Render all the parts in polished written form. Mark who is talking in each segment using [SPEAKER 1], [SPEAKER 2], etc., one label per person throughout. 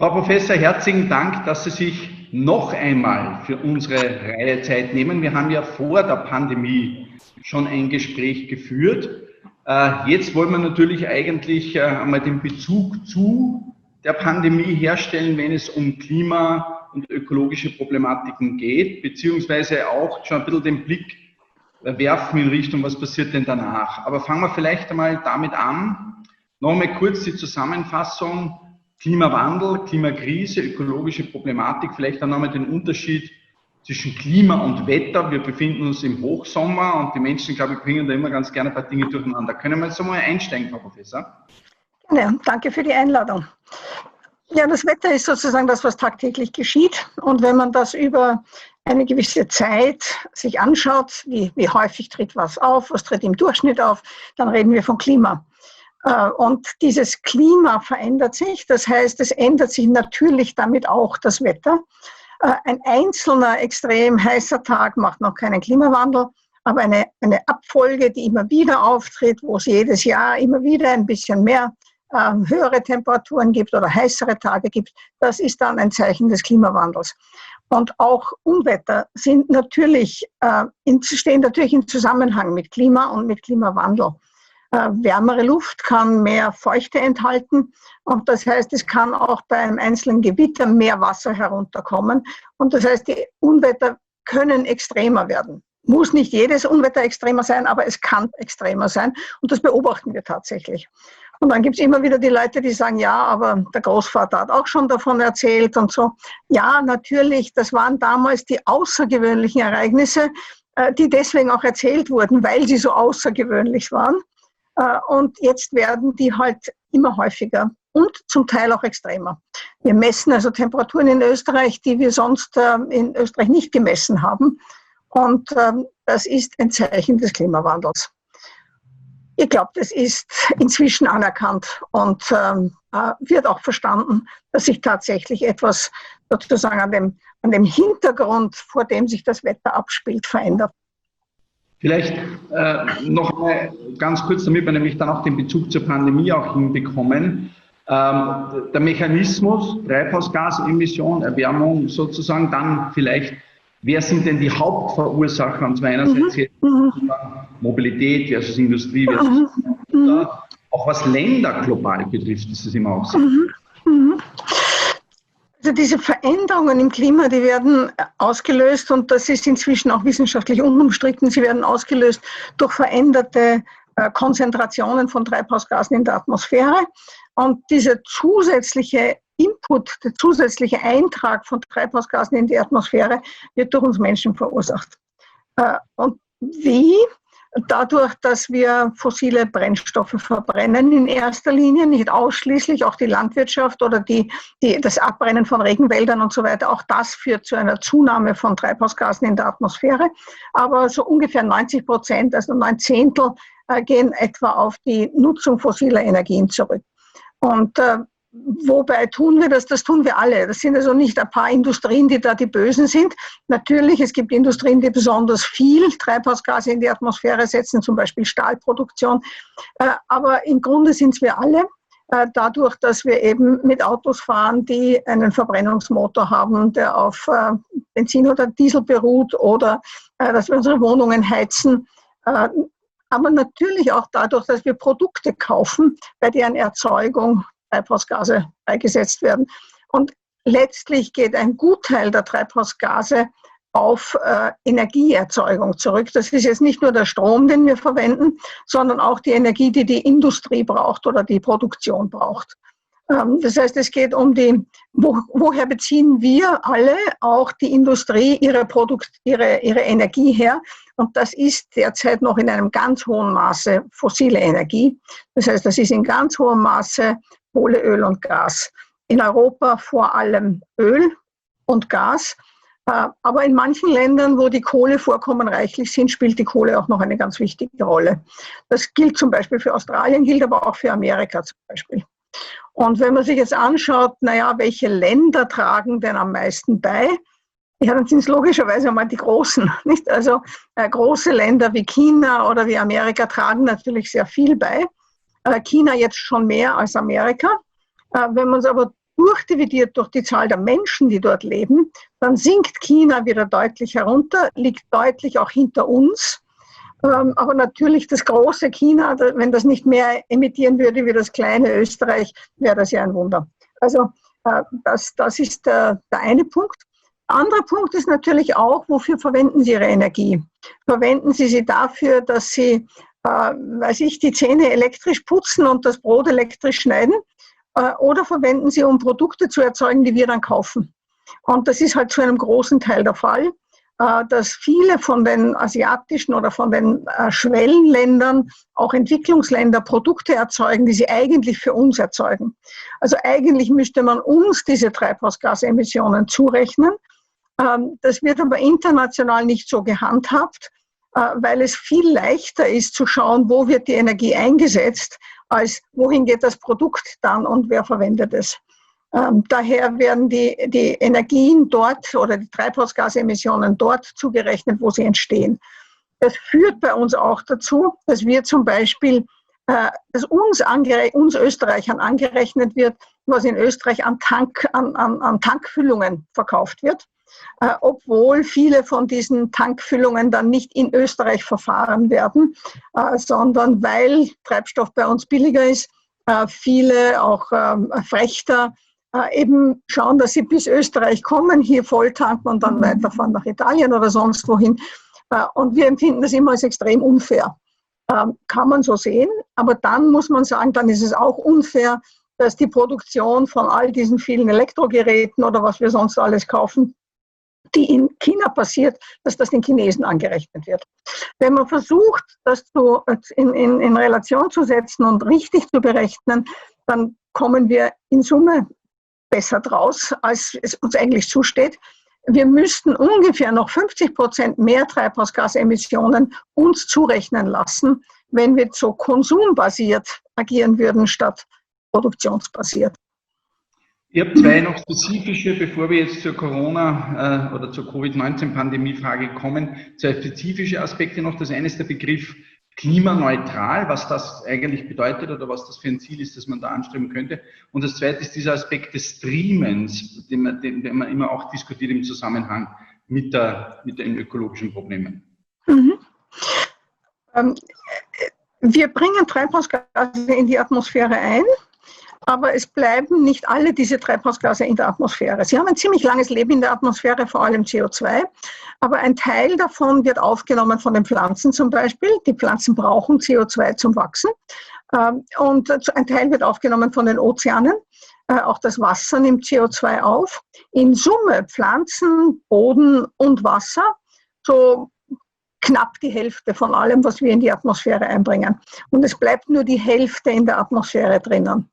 [SPEAKER 1] Frau Professor, herzlichen Dank, dass Sie sich noch einmal für unsere Reihe Zeit nehmen. Wir haben ja vor der Pandemie schon ein Gespräch geführt. Jetzt wollen wir natürlich eigentlich einmal den Bezug zu der Pandemie herstellen, wenn es um Klima- und ökologische Problematiken geht, beziehungsweise auch schon ein bisschen den Blick werfen in Richtung, was passiert denn danach. Aber fangen wir vielleicht einmal damit an. Noch einmal kurz die Zusammenfassung. Klimawandel, Klimakrise, ökologische Problematik, vielleicht auch nochmal den Unterschied zwischen Klima und Wetter. Wir befinden uns im Hochsommer und die Menschen, glaube ich, bringen da immer ganz gerne ein paar Dinge durcheinander. Können wir jetzt einmal einsteigen, Frau Professor?
[SPEAKER 2] Ja, danke für die Einladung. Ja, das Wetter ist sozusagen das, was tagtäglich geschieht. Und wenn man das über eine gewisse Zeit sich anschaut, wie häufig tritt was auf, was tritt im Durchschnitt auf, dann reden wir von Klima. Und dieses Klima verändert sich, das heißt, es ändert sich natürlich damit auch das Wetter. Ein einzelner extrem heißer Tag macht noch keinen Klimawandel, aber eine Abfolge, die immer wieder auftritt, wo es jedes Jahr immer wieder ein bisschen mehr höhere Temperaturen gibt oder heißere Tage gibt, das ist dann ein Zeichen des Klimawandels. Und auch Unwetter stehen natürlich in Zusammenhang mit Klima und mit Klimawandel. Wärmere Luft kann mehr Feuchte enthalten und das heißt, es kann auch bei einem einzelnen Gewitter mehr Wasser herunterkommen und das heißt, die Unwetter können extremer werden. Muss nicht jedes Unwetter extremer sein, aber es kann extremer sein und das beobachten wir tatsächlich. Und dann gibt es immer wieder die Leute, die sagen, ja, aber der Großvater hat auch schon davon erzählt und so. Ja, natürlich, das waren damals die außergewöhnlichen Ereignisse, die deswegen auch erzählt wurden, weil sie so außergewöhnlich waren. Und jetzt werden die halt immer häufiger und zum Teil auch extremer. Wir messen also Temperaturen in Österreich, die wir sonst in Österreich nicht gemessen haben. Und das ist ein Zeichen des Klimawandels. Ich glaube, das ist inzwischen anerkannt und wird auch verstanden, dass sich tatsächlich etwas sozusagen an dem Hintergrund, vor dem sich das Wetter abspielt, verändert.
[SPEAKER 1] Vielleicht noch mal ganz kurz, damit wir nämlich dann auch den Bezug zur Pandemie auch hinbekommen. Der Mechanismus, Treibhausgasemission, Erwärmung sozusagen, dann vielleicht, wer sind denn die Hauptverursacher? Und zwar einerseits Mobilität versus Industrie versus auch was Länder global betrifft, ist das immer auch so.
[SPEAKER 2] Also diese Veränderungen im Klima, die werden ausgelöst und das ist inzwischen auch wissenschaftlich unumstritten, sie werden ausgelöst durch veränderte Konzentrationen von Treibhausgasen in der Atmosphäre und dieser zusätzliche Input, der zusätzliche Eintrag von Treibhausgasen in die Atmosphäre wird durch uns Menschen verursacht. Und wie? Dadurch, dass wir fossile Brennstoffe verbrennen in erster Linie, nicht ausschließlich, auch die Landwirtschaft oder das Abbrennen von Regenwäldern und so weiter, auch das führt zu einer Zunahme von Treibhausgasen in der Atmosphäre. Aber so ungefähr 90%, also 9/10, gehen etwa auf die Nutzung fossiler Energien zurück. Und wobei tun wir das? Das tun wir alle. Das sind also nicht ein paar Industrien, die da die Bösen sind. Natürlich, es gibt Industrien, die besonders viel Treibhausgase in die Atmosphäre setzen, zum Beispiel Stahlproduktion. Aber im Grunde sind es wir alle, dadurch, dass wir eben mit Autos fahren, die einen Verbrennungsmotor haben, der auf Benzin oder Diesel beruht oder dass wir unsere Wohnungen heizen. Aber natürlich auch dadurch, dass wir Produkte kaufen, bei deren Erzeugung Treibhausgase beigesetzt werden. Und letztlich geht ein Gutteil der Treibhausgase auf Energieerzeugung zurück. Das ist jetzt nicht nur der Strom, den wir verwenden, sondern auch die Energie, die die Industrie braucht oder die Produktion braucht. Das heißt, es geht um woher beziehen wir alle, auch die Industrie, ihre Energie her. Und das ist derzeit noch in einem ganz hohen Maße fossile Energie. Das heißt, das ist in ganz hohem Maße Kohle, Öl und Gas. In Europa vor allem Öl und Gas. Aber in manchen Ländern, wo die Kohlevorkommen reichlich sind, spielt die Kohle auch noch eine ganz wichtige Rolle. Das gilt zum Beispiel für Australien, gilt aber auch für Amerika zum Beispiel. Und wenn man sich jetzt anschaut, naja, welche Länder tragen denn am meisten bei? Ja, dann sind es logischerweise einmal die Großen, nicht? Also große Länder wie China oder wie Amerika tragen natürlich sehr viel bei. China jetzt schon mehr als Amerika. Wenn man es aber durchdividiert durch die Zahl der Menschen, die dort leben, dann sinkt China wieder deutlich herunter, liegt deutlich auch hinter uns. Aber natürlich das große China, wenn das nicht mehr emittieren würde wie das kleine Österreich, wäre das ja ein Wunder. Also das ist der eine Punkt. Der andere Punkt ist natürlich auch, wofür verwenden Sie Ihre Energie? Verwenden Sie sie dafür, dass Sie, die Zähne elektrisch putzen und das Brot elektrisch schneiden? Oder verwenden Sie, um Produkte zu erzeugen, die wir dann kaufen? Und das ist halt zu einem großen Teil der Fall, dass viele von den asiatischen oder von den Schwellenländern, auch Entwicklungsländer, Produkte erzeugen, die sie eigentlich für uns erzeugen. Also eigentlich müsste man uns diese Treibhausgasemissionen zurechnen. Das wird aber international nicht so gehandhabt, weil es viel leichter ist zu schauen, wo wird die Energie eingesetzt, als wohin geht das Produkt dann und wer verwendet es. Daher werden die Energien dort oder die Treibhausgasemissionen dort zugerechnet, wo sie entstehen. Das führt bei uns auch dazu, dass wir zum Beispiel, dass uns Österreichern angerechnet wird, was in Österreich an Tankfüllungen verkauft wird, obwohl viele von diesen Tankfüllungen dann nicht in Österreich verfahren werden, sondern weil Treibstoff bei uns billiger ist, viele auch Frächter eben schauen, dass sie bis Österreich kommen, hier voll tanken und dann weiterfahren nach Italien oder sonst wohin. Und wir empfinden das immer als extrem unfair. Kann man so sehen, aber dann muss man sagen, dann ist es auch unfair, dass die Produktion von all diesen vielen Elektrogeräten oder was wir sonst alles kaufen, die in China passiert, dass das den Chinesen angerechnet wird. Wenn man versucht, das in Relation zu setzen und richtig zu berechnen, dann kommen wir in Summe besser draus, als es uns eigentlich zusteht. Wir müssten ungefähr noch 50% mehr Treibhausgasemissionen uns zurechnen lassen, wenn wir so konsumbasiert agieren würden, statt produktionsbasiert.
[SPEAKER 1] Ich habe zwei noch spezifische, bevor wir jetzt zur Corona- oder zur Covid-19-Pandemie-Frage kommen, zwei spezifische Aspekte noch. Das eine ist der Begriff klimaneutral, was das eigentlich bedeutet oder was das für ein Ziel ist, das man da anstreben könnte. Und das zweite ist dieser Aspekt des Streamens, den man immer auch diskutiert im Zusammenhang mit den ökologischen Problemen.
[SPEAKER 2] Mhm. Wir bringen Treibhausgase in die Atmosphäre ein, aber es bleiben nicht alle diese Treibhausgase in der Atmosphäre. Sie haben ein ziemlich langes Leben in der Atmosphäre, vor allem CO2, aber ein Teil davon wird aufgenommen von den Pflanzen zum Beispiel. Die Pflanzen brauchen CO2 zum Wachsen und ein Teil wird aufgenommen von den Ozeanen. Auch das Wasser nimmt CO2 auf. In Summe Pflanzen, Boden und Wasser, so knapp die Hälfte von allem, was wir in die Atmosphäre einbringen. Und es bleibt nur die Hälfte in der Atmosphäre drinnen.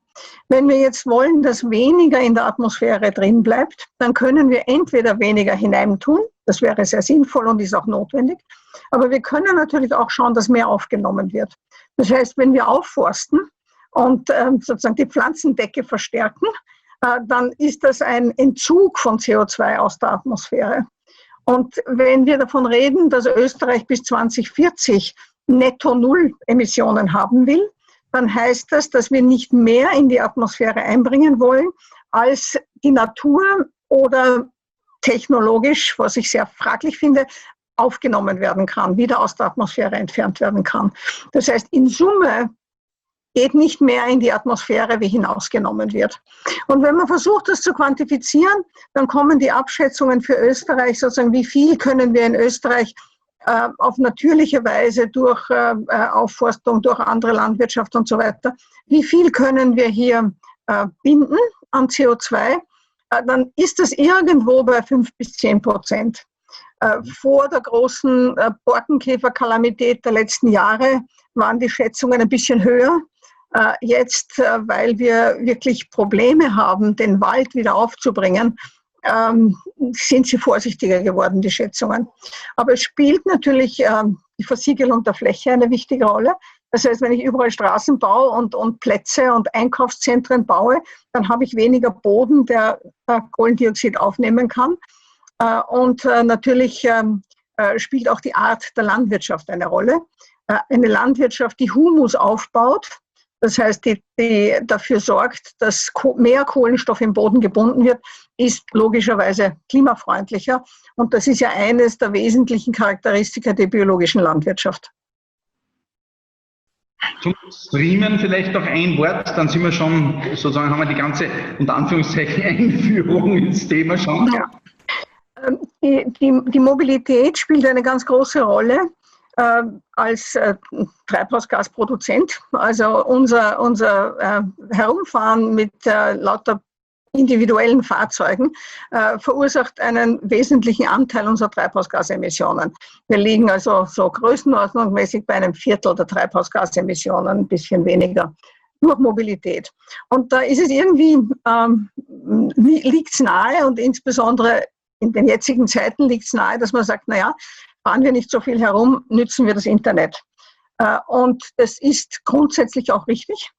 [SPEAKER 2] Wenn wir jetzt wollen, dass weniger in der Atmosphäre drin bleibt, dann können wir entweder weniger hineintun, das wäre sehr sinnvoll und ist auch notwendig, aber wir können natürlich auch schauen, dass mehr aufgenommen wird. Das heißt, wenn wir aufforsten und sozusagen die Pflanzendecke verstärken, dann ist das ein Entzug von CO2 aus der Atmosphäre. Und wenn wir davon reden, dass Österreich bis 2040 netto Null Emissionen haben will, dann heißt das, dass wir nicht mehr in die Atmosphäre einbringen wollen, als die Natur oder technologisch, was ich sehr fraglich finde, aufgenommen werden kann, wieder aus der Atmosphäre entfernt werden kann. Das heißt, in Summe geht nicht mehr in die Atmosphäre, wie hinausgenommen wird. Und wenn man versucht, das zu quantifizieren, dann kommen die Abschätzungen für Österreich, sozusagen, wie viel können wir in Österreich auf natürliche Weise durch Aufforstung, durch andere Landwirtschaft und so weiter, wie viel können wir hier binden an CO2, dann ist das irgendwo bei 5-10%. Vor der großen Borkenkäferkalamität der letzten Jahre waren die Schätzungen ein bisschen höher. Jetzt, weil wir wirklich Probleme haben, den Wald wieder aufzubringen, sind sie vorsichtiger geworden, die Schätzungen. Aber es spielt natürlich die Versiegelung der Fläche eine wichtige Rolle. Das heißt, wenn ich überall Straßen baue und Plätze und Einkaufszentren baue, dann habe ich weniger Boden, der Kohlendioxid aufnehmen kann. Und natürlich spielt auch die Art der Landwirtschaft eine Rolle. Eine Landwirtschaft, die Humus aufbaut, das heißt, die dafür sorgt, dass mehr Kohlenstoff im Boden gebunden wird, ist logischerweise klimafreundlicher. Und das ist ja eines der wesentlichen Charakteristika der biologischen Landwirtschaft.
[SPEAKER 1] Zum Streamen vielleicht noch ein Wort, dann sind wir schon, sozusagen haben wir die ganze, unter Anführungszeichen, Einführung ins Thema schon.
[SPEAKER 2] Ja. Die Mobilität spielt eine ganz große Rolle als Treibhausgasproduzent. Also unser Herumfahren mit lauter individuellen Fahrzeugen verursacht einen wesentlichen Anteil unserer Treibhausgasemissionen. Wir liegen also so größenordnungsmäßig bei einem Viertel der Treibhausgasemissionen, ein bisschen weniger durch Mobilität. Und da ist es irgendwie, liegt es nahe und insbesondere in den jetzigen Zeiten liegt es nahe, dass man sagt, naja, fahren wir nicht so viel herum, nützen wir das Internet. Und das ist grundsätzlich auch richtig.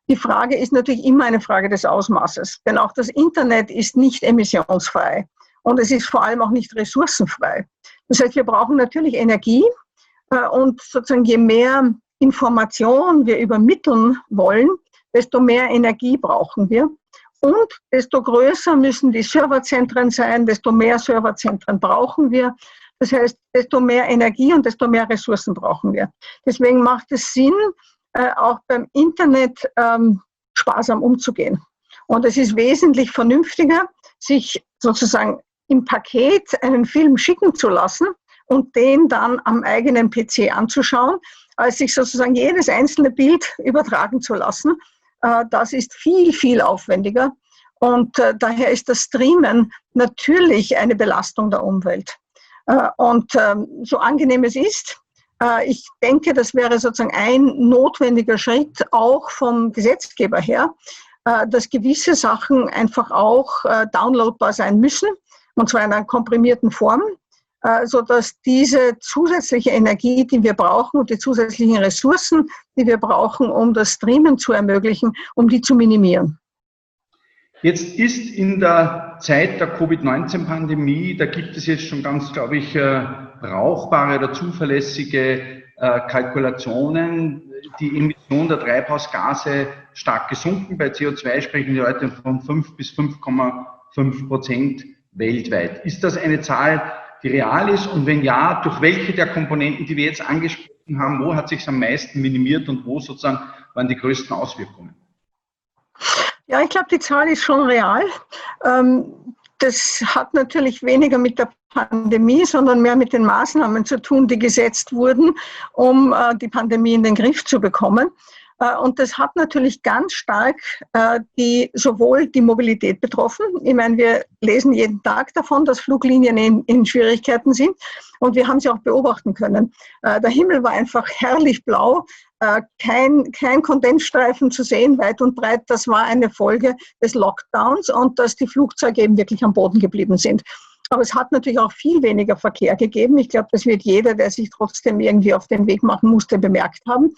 [SPEAKER 2] Die Frage ist natürlich immer eine Frage des Ausmaßes, denn auch das Internet ist nicht emissionsfrei und es ist vor allem auch nicht ressourcenfrei. Das heißt, wir brauchen natürlich Energie und sozusagen je mehr Information wir übermitteln wollen, desto mehr Energie brauchen wir und desto größer müssen die Serverzentren sein, desto mehr Serverzentren brauchen wir. Das heißt, desto mehr Energie und desto mehr Ressourcen brauchen wir. Deswegen macht es Sinn, auch beim Internet sparsam umzugehen. Und es ist wesentlich vernünftiger, sich sozusagen im Paket einen Film schicken zu lassen und den dann am eigenen PC anzuschauen, als sich sozusagen jedes einzelne Bild übertragen zu lassen. Das ist viel, viel aufwendiger. Und daher ist das Streamen natürlich eine Belastung der Umwelt. Und so angenehm es ist, ich denke, das wäre sozusagen ein notwendiger Schritt auch vom Gesetzgeber her, dass gewisse Sachen einfach auch downloadbar sein müssen, und zwar in einer komprimierten Form, sodass diese zusätzliche Energie, die wir brauchen und die zusätzlichen Ressourcen, die wir brauchen, um das Streamen zu ermöglichen, um die zu minimieren.
[SPEAKER 1] Jetzt ist in der Zeit der Covid-19-Pandemie, da gibt es jetzt schon ganz, glaube ich, brauchbare oder zuverlässige Kalkulationen, die Emission der Treibhausgase stark gesunken. Bei CO2 sprechen wir heute von 5 bis 5,5% weltweit. Ist das eine Zahl, die real ist? Und wenn ja, durch welche der Komponenten, die wir jetzt angesprochen haben, wo hat sich es am meisten minimiert und wo sozusagen waren die größten Auswirkungen?
[SPEAKER 2] Ja, ich glaube, die Zahl ist schon real. Das hat natürlich weniger mit der Pandemie, sondern mehr mit den Maßnahmen zu tun, die gesetzt wurden, um die Pandemie in den Griff zu bekommen. Und das hat natürlich ganz stark sowohl die Mobilität betroffen. Ich meine, wir lesen jeden Tag davon, dass Fluglinien in Schwierigkeiten sind. Und wir haben sie auch beobachten können. Der Himmel war einfach herrlich blau. Kein Kondensstreifen zu sehen, weit und breit. Das war eine Folge des Lockdowns und dass die Flugzeuge eben wirklich am Boden geblieben sind. Aber es hat natürlich auch viel weniger Verkehr gegeben. Ich glaube, das wird jeder, der sich trotzdem irgendwie auf den Weg machen musste, bemerkt haben.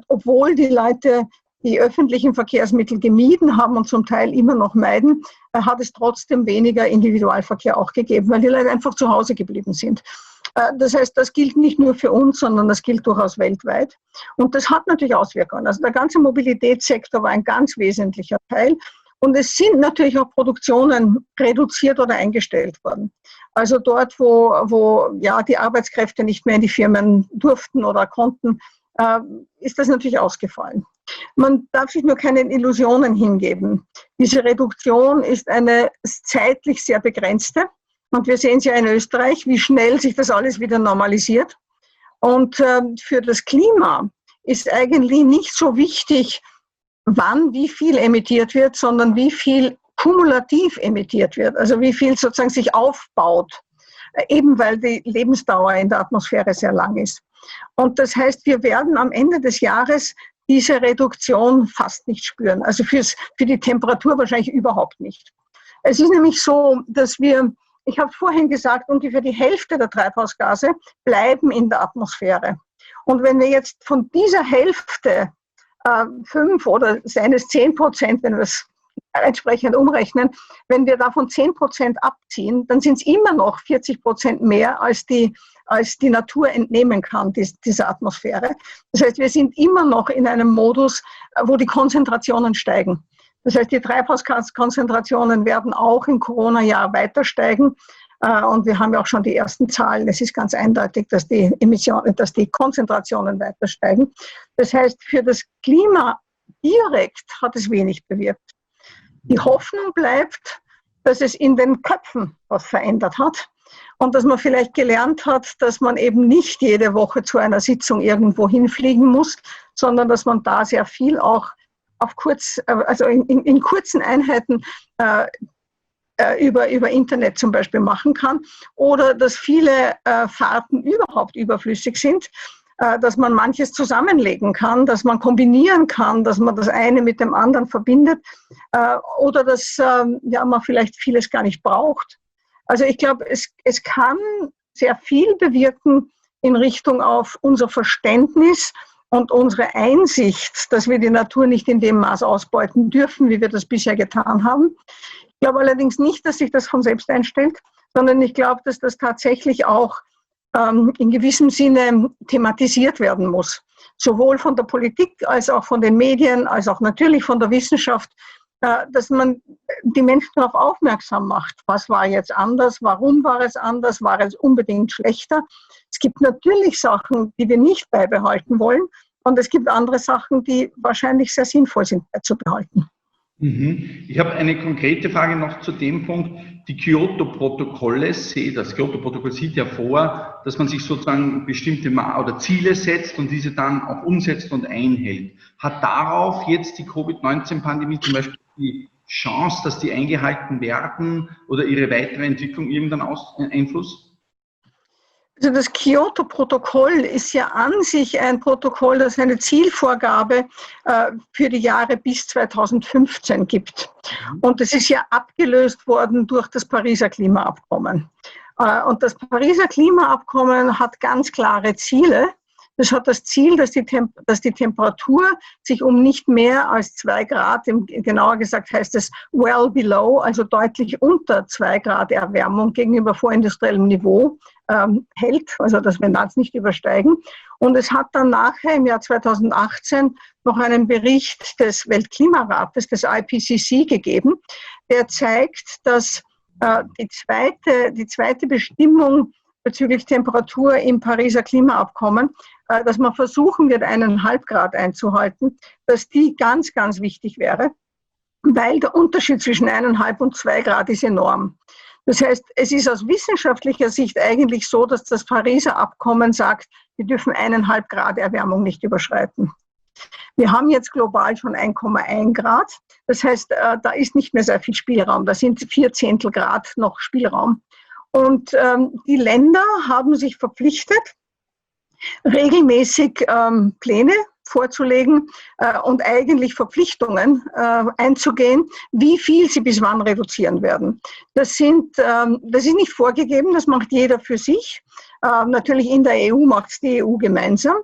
[SPEAKER 2] Obwohl die Leute die öffentlichen Verkehrsmittel gemieden haben und zum Teil immer noch meiden, hat es trotzdem weniger Individualverkehr auch gegeben, weil die Leute einfach zu Hause geblieben sind. Das heißt, das gilt nicht nur für uns, sondern das gilt durchaus weltweit. Und das hat natürlich Auswirkungen. Also der ganze Mobilitätssektor war ein ganz wesentlicher Teil. Und es sind natürlich auch Produktionen reduziert oder eingestellt worden. Also dort, wo ja, die Arbeitskräfte nicht mehr in die Firmen durften oder konnten, ist das natürlich ausgefallen. Man darf sich nur keine Illusionen hingeben. Diese Reduktion ist eine zeitlich sehr begrenzte. Und wir sehen es ja in Österreich, wie schnell sich das alles wieder normalisiert. Und für das Klima ist eigentlich nicht so wichtig, wann wie viel emittiert wird, sondern wie viel kumulativ emittiert wird, also wie viel sozusagen sich aufbaut, eben weil die Lebensdauer in der Atmosphäre sehr lang ist. Und das heißt, wir werden am Ende des Jahres diese Reduktion fast nicht spüren, also für die Temperatur wahrscheinlich überhaupt nicht. Es ist nämlich so, dass ich habe vorhin gesagt, ungefähr die Hälfte der Treibhausgase bleiben in der Atmosphäre. Und wenn wir jetzt von dieser Hälfte 5 oder seien es 10%, wenn wir es entsprechend umrechnen, wenn wir davon 10% abziehen, dann sind es immer noch 40% mehr, als die Natur entnehmen kann, dieser Atmosphäre. Das heißt, wir sind immer noch in einem Modus, wo die Konzentrationen steigen. Das heißt, die Treibhausgaskonzentrationen werden auch im Corona-Jahr weiter steigen. Und wir haben ja auch schon die ersten Zahlen. Es ist ganz eindeutig, dass die Konzentrationen weiter steigen. Das heißt, für das Klima direkt hat es wenig bewirkt. Die Hoffnung bleibt, dass es in den Köpfen was verändert hat und dass man vielleicht gelernt hat, dass man eben nicht jede Woche zu einer Sitzung irgendwo hinfliegen muss, sondern dass man da sehr viel auch in kurzen Einheiten über Internet zum Beispiel machen kann, oder dass viele Fahrten überhaupt überflüssig sind, dass man manches zusammenlegen kann, dass man kombinieren kann, dass man das eine mit dem anderen verbindet, oder dass man vielleicht vieles gar nicht braucht. Also ich glaube, es kann sehr viel bewirken in Richtung auf unser Verständnis und unsere Einsicht, dass wir die Natur nicht in dem Maß ausbeuten dürfen, wie wir das bisher getan haben. Ich glaube allerdings nicht, dass sich das von selbst einstellt, sondern ich glaube, dass das tatsächlich auch in gewissem Sinne thematisiert werden muss. Sowohl von der Politik als auch von den Medien, als auch natürlich von der Wissenschaft, dass man die Menschen darauf aufmerksam macht. Was war jetzt anders? Warum war es anders? War es unbedingt schlechter? Es gibt natürlich Sachen, die wir nicht beibehalten wollen, und es gibt andere Sachen, die wahrscheinlich sehr sinnvoll sind beizubehalten.
[SPEAKER 1] Ich habe eine konkrete Frage noch zu dem Punkt. Die Kyoto-Protokolle, das Kyoto-Protokoll sieht ja vor, dass man sich sozusagen bestimmte Ziele setzt und diese dann auch umsetzt und einhält. Hat darauf jetzt die Covid-19-Pandemie zum Beispiel die Chance, dass die eingehalten werden, oder ihre weitere Entwicklung irgendeinen Einfluss?
[SPEAKER 2] Also das Kyoto-Protokoll ist ja an sich ein Protokoll, das eine Zielvorgabe für die Jahre bis 2015 gibt. Und es ist ja abgelöst worden durch das Pariser Klimaabkommen. Und das Pariser Klimaabkommen hat ganz klare Ziele. Das hat das Ziel, dass die Temperatur sich um nicht mehr als 2 Grad, genauer gesagt heißt es well below, also deutlich unter 2 Grad Erwärmung gegenüber vorindustriellem Niveau hält, also dass wir das nicht übersteigen. Und es hat dann nachher im Jahr 2018 noch einen Bericht des Weltklimarates, des IPCC, gegeben, der zeigt, dass die zweite Bestimmung bezüglich Temperatur im Pariser Klimaabkommen, dass man versuchen wird, 1,5 Grad einzuhalten, dass die ganz, ganz wichtig wäre, weil der Unterschied zwischen 1,5 und 2 Grad ist enorm. Das heißt, es ist aus wissenschaftlicher Sicht eigentlich so, dass das Pariser Abkommen sagt, wir dürfen 1,5 Grad Erwärmung nicht überschreiten. Wir haben jetzt global schon 1,1 Grad. Das heißt, da ist nicht mehr sehr viel Spielraum. Da sind 0,4 Grad noch Spielraum. Und die Länder haben sich verpflichtet, regelmäßig Pläne vorzulegen und eigentlich Verpflichtungen einzugehen, wie viel sie bis wann reduzieren werden. Das ist nicht vorgegeben, das macht jeder für sich. Natürlich in der EU macht es die EU gemeinsam.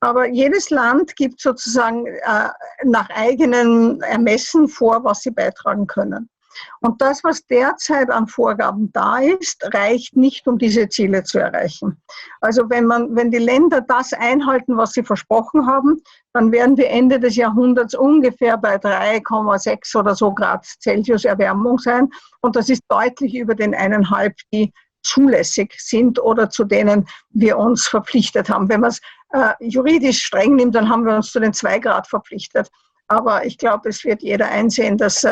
[SPEAKER 2] Aber jedes Land gibt sozusagen nach eigenem Ermessen vor, was sie beitragen können. Und das, was derzeit an Vorgaben da ist, reicht nicht, um diese Ziele zu erreichen. Also wenn die Länder das einhalten, was sie versprochen haben, dann werden wir Ende des Jahrhunderts ungefähr bei 3,6 oder so Grad Celsius Erwärmung sein. Und das ist deutlich über den 1,5, die zulässig sind oder zu denen wir uns verpflichtet haben. Wenn man es juridisch streng nimmt, dann haben wir uns zu den 2 Grad verpflichtet. Aber ich glaube, es wird jeder einsehen, dass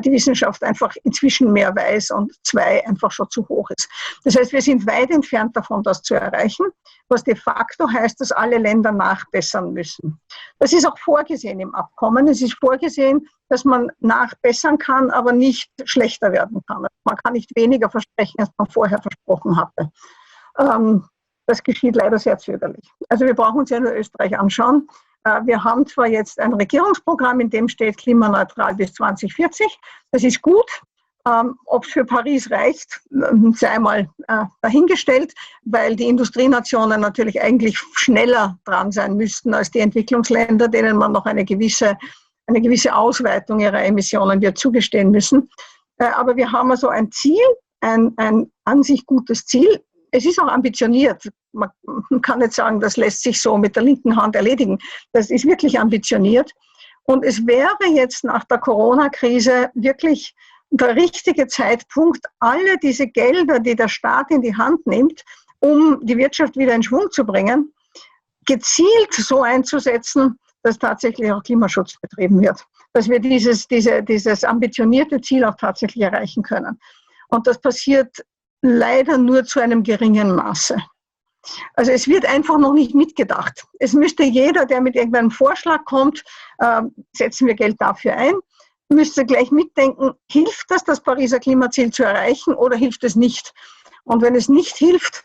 [SPEAKER 2] die Wissenschaft einfach inzwischen mehr weiß und 2 einfach schon zu hoch ist. Das heißt, wir sind weit entfernt davon, das zu erreichen, was de facto heißt, dass alle Länder nachbessern müssen. Das ist auch vorgesehen im Abkommen. Es ist vorgesehen, dass man nachbessern kann, aber nicht schlechter werden kann. Man kann nicht weniger versprechen, als man vorher versprochen hatte. Das geschieht leider sehr zögerlich. Also wir brauchen uns ja nur Österreich anschauen. Wir haben zwar jetzt ein Regierungsprogramm, in dem steht klimaneutral bis 2040. Das ist gut. Ob es für Paris reicht, sei mal dahingestellt, weil die Industrienationen natürlich eigentlich schneller dran sein müssten als die Entwicklungsländer, denen man noch eine gewisse eine gewisse Ausweitung ihrer Emissionen wird zugestehen müssen. Aber wir haben also ein Ziel, ein an sich gutes Ziel. Es ist auch ambitioniert. Man kann nicht sagen, das lässt sich so mit der linken Hand erledigen. Das ist wirklich ambitioniert. Und es wäre jetzt nach der Corona-Krise wirklich der richtige Zeitpunkt, alle diese Gelder, die der Staat in die Hand nimmt, um die Wirtschaft wieder in Schwung zu bringen, gezielt so einzusetzen, dass tatsächlich auch Klimaschutz betrieben wird. Dass wir dieses ambitionierte Ziel auch tatsächlich erreichen können. Und das passiert leider nur zu einem geringen Maße. Also es wird einfach noch nicht mitgedacht. Es müsste jeder, der mit irgendeinem Vorschlag kommt, setzen wir Geld dafür ein, müsste gleich mitdenken, hilft das Pariser Klimaziel zu erreichen oder hilft es nicht? Und wenn es nicht hilft,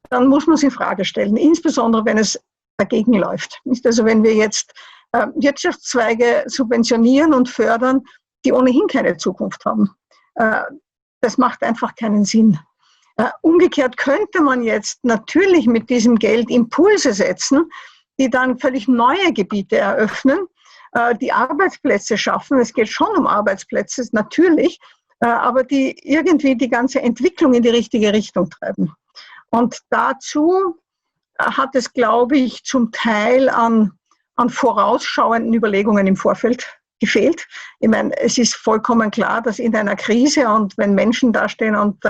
[SPEAKER 2] dann muss man es in Frage stellen, insbesondere wenn es dagegen läuft. Also wenn wir jetzt Wirtschaftszweige subventionieren und fördern, die ohnehin keine Zukunft haben. Das macht einfach keinen Sinn. Umgekehrt könnte man jetzt natürlich mit diesem Geld Impulse setzen, die dann völlig neue Gebiete eröffnen, die Arbeitsplätze schaffen. Es geht schon um Arbeitsplätze, natürlich, aber die irgendwie die ganze Entwicklung in die richtige Richtung treiben. Und dazu hat es, glaube ich, zum Teil an vorausschauenden Überlegungen im Vorfeld gefehlt. Ich meine, es ist vollkommen klar, dass in einer Krise und wenn Menschen dastehen und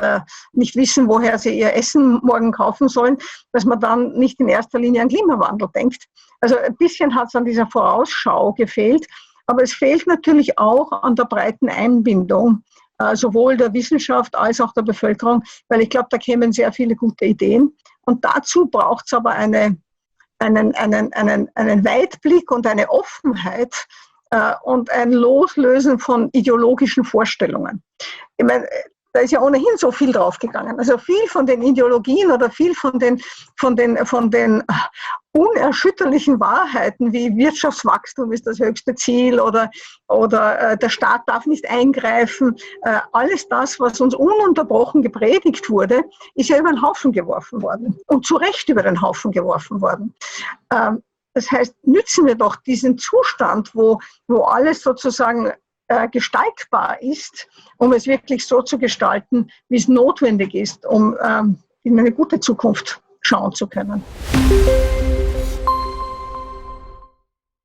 [SPEAKER 2] nicht wissen, woher sie ihr Essen morgen kaufen sollen, dass man dann nicht in erster Linie an Klimawandel denkt. Also ein bisschen hat es an dieser Vorausschau gefehlt, aber es fehlt natürlich auch an der breiten Einbindung, sowohl der Wissenschaft als auch der Bevölkerung, weil ich glaube, da kämen sehr viele gute Ideen. Und dazu braucht es aber einen Weitblick und eine Offenheit, und ein Loslösen von ideologischen Vorstellungen. Ich meine, da ist ja ohnehin so viel draufgegangen. Also viel von den Ideologien oder viel von den unerschütterlichen Wahrheiten wie Wirtschaftswachstum ist das höchste Ziel oder der Staat darf nicht eingreifen. Alles das, was uns ununterbrochen gepredigt wurde, ist ja über den Haufen geworfen worden und zu Recht über den Haufen geworfen worden. Das heißt, nützen wir doch diesen Zustand, wo alles sozusagen gestaltbar ist, um es wirklich so zu gestalten, wie es notwendig ist, um in eine gute Zukunft schauen zu können.